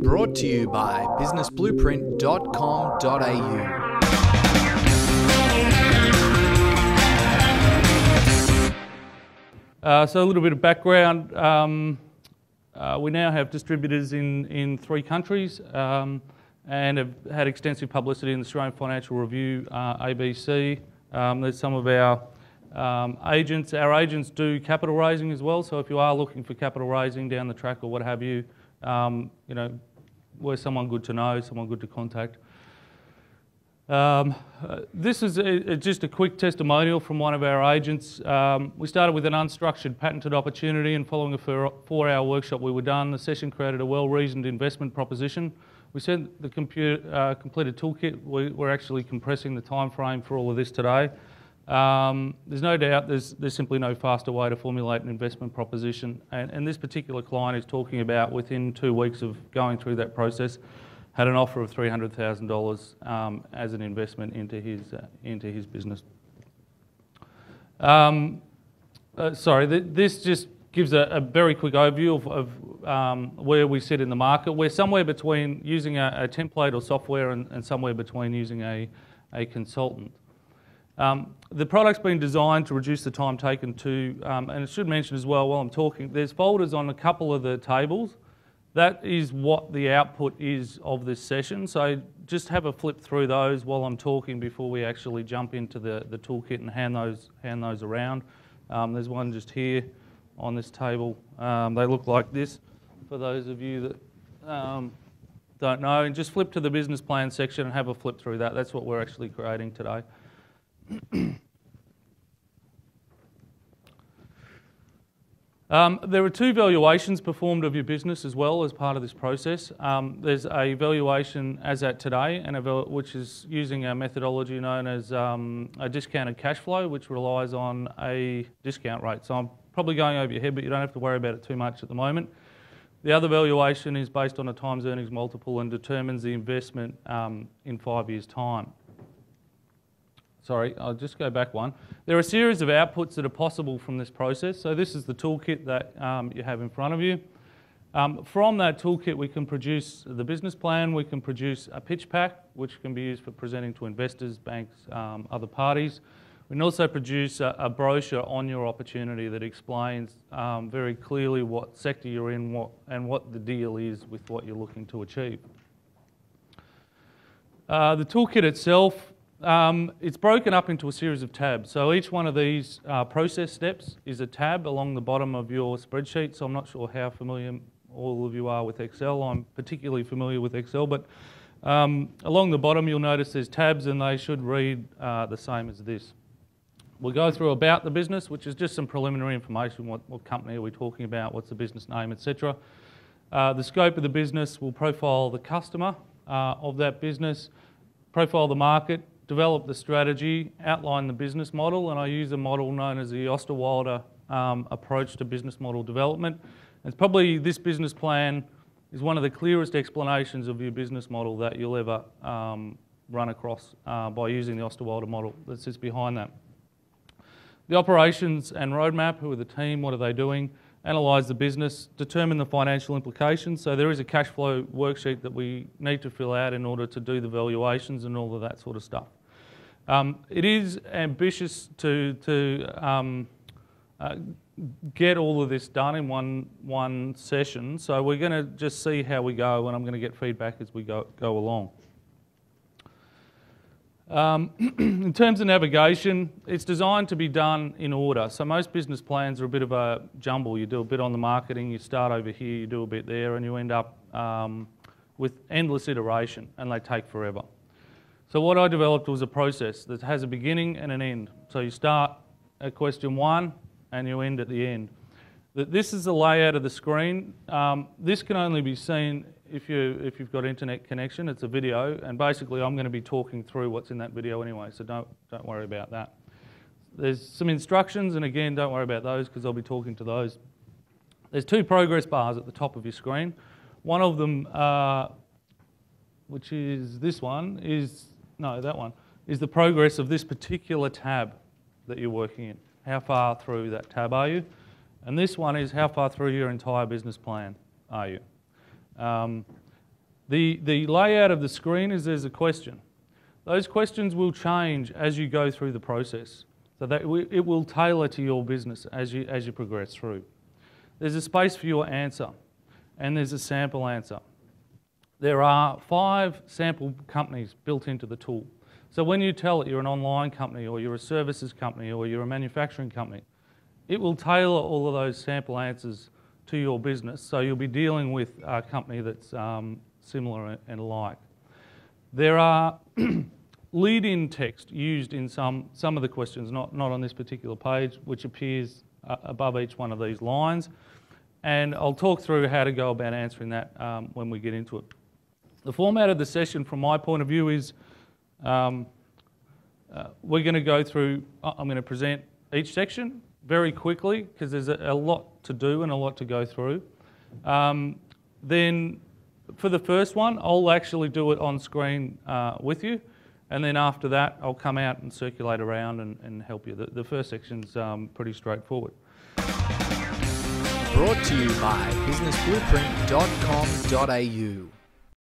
Brought to you by businessblueprint.com.au. So a little bit of background. We now have distributors in 3 countries and have had extensive publicity in the Australian Financial Review, ABC. There's some of our agents. Our agents do capital raising as well, so if you are looking for capital raising down the track or what have you, we're someone good to know, someone good to contact. This is just a quick testimonial from one of our agents. We started with an unstructured patented opportunity, and following a 4-hour workshop we were done, the session created a well-reasoned investment proposition. We sent the completed toolkit. We're actually compressing the time frame for all of this today. There's no doubt there's simply no faster way to formulate an investment proposition, and this particular client is talking about within 2 weeks of going through that process, had an offer of $300,000 as an investment into his business. This just gives a very quick overview of where we sit in the market. We're somewhere between using a template or software and somewhere between using a consultant. The product's been designed to reduce the time taken to, and I should mention as well while I'm talking, there's folders on a couple of the tables. That is what the output is of this session, so just have a flip through those while I'm talking before we actually jump into the toolkit and hand those around. There's one just here on this table. They look like this for those of you that don't know. And just flip to the business plan section and have a flip through that. That's what we're actually creating today. There are 2 valuations performed of your business as well as part of this process. There's a valuation as at today, which is using a methodology known as a discounted cash flow, which relies on a discount rate. So I'm probably going over your head, but you don't have to worry about it too much at the moment. The other valuation is based on a times earnings multiple and determines the investment in 5 years' time. Sorry, I'll just go back one. There are a series of outputs that are possible from this process. So this is the toolkit that you have in front of you. From that toolkit, we can produce the business plan. We can produce a pitch pack, which can be used for presenting to investors, banks, other parties. We can also produce a brochure on your opportunity that explains very clearly what sector you're in and what the deal is with what you're looking to achieve. The toolkit itself, it's broken up into a series of tabs. So each one of these process steps is a tab along the bottom of your spreadsheet. So I'm not sure how familiar all of you are with Excel. I'm particularly familiar with Excel, but along the bottom you'll notice there's tabs, and they should read the same as this. We'll go through about the business, which is just some preliminary information. What company are we talking about? What's the business name, etc. The scope of the business will profile the customer of that business, profile the market, develop the strategy, outline the business model, and I use a model known as the Osterwalder approach to business model development. It's probably this business plan is one of the clearest explanations of your business model that you'll ever run across by using the Osterwalder model that sits behind that. The operations and roadmap, who are the team, what are they doing, analyse the business, determine the financial implications. So there is a cash flow worksheet that we need to fill out in order to do the valuations and all of that sort of stuff. It is ambitious to get all of this done in one session, so we're going to just see how we go, and I'm going to get feedback as we go along. In terms of navigation, it's designed to be done in order. So most business plans are a bit of a jumble. You do a bit on the marketing, you start over here, you do a bit there, and you end up with endless iteration, and they take forever. So what I developed was a process that has a beginning and an end. So you start at question 1 and you end at the end. This is the layout of the screen. This can only be seen if you've got internet connection. It's a video, and basically I'm going to be talking through what's in that video anyway, so don't worry about that. There's some instructions, and again, don't worry about those because I'll be talking to those. There's 2 progress bars at the top of your screen. One of them, which is this one, that one, is the progress of this particular tab that you're working in. How far through that tab are you? And this one is how far through your entire business plan. are you? The layout of the screen is there's a question. Those questions will change as you go through the process. So that it will tailor to your business as you progress through. There's a space for your answer, and there's a sample answer. There are 5 sample companies built into the tool. So when you tell it you're an online company, or you're a services company, or you're a manufacturing company, it will tailor all of those sample answers to your business, so you'll be dealing with a company that's similar and alike. There are lead-in text used in some of the questions, not on this particular page, which appears above each one of these lines. And I'll talk through how to go about answering that when we get into it. The format of the session, from my point of view, is we're going to go through, I'm going to present each section very quickly, because there's a lot to do and a lot to go through. Then for the first one, I'll actually do it on screen with you. And then after that, I'll come out and circulate around and help you. The first section's pretty straightforward. Brought to you by businessblueprint.com.au.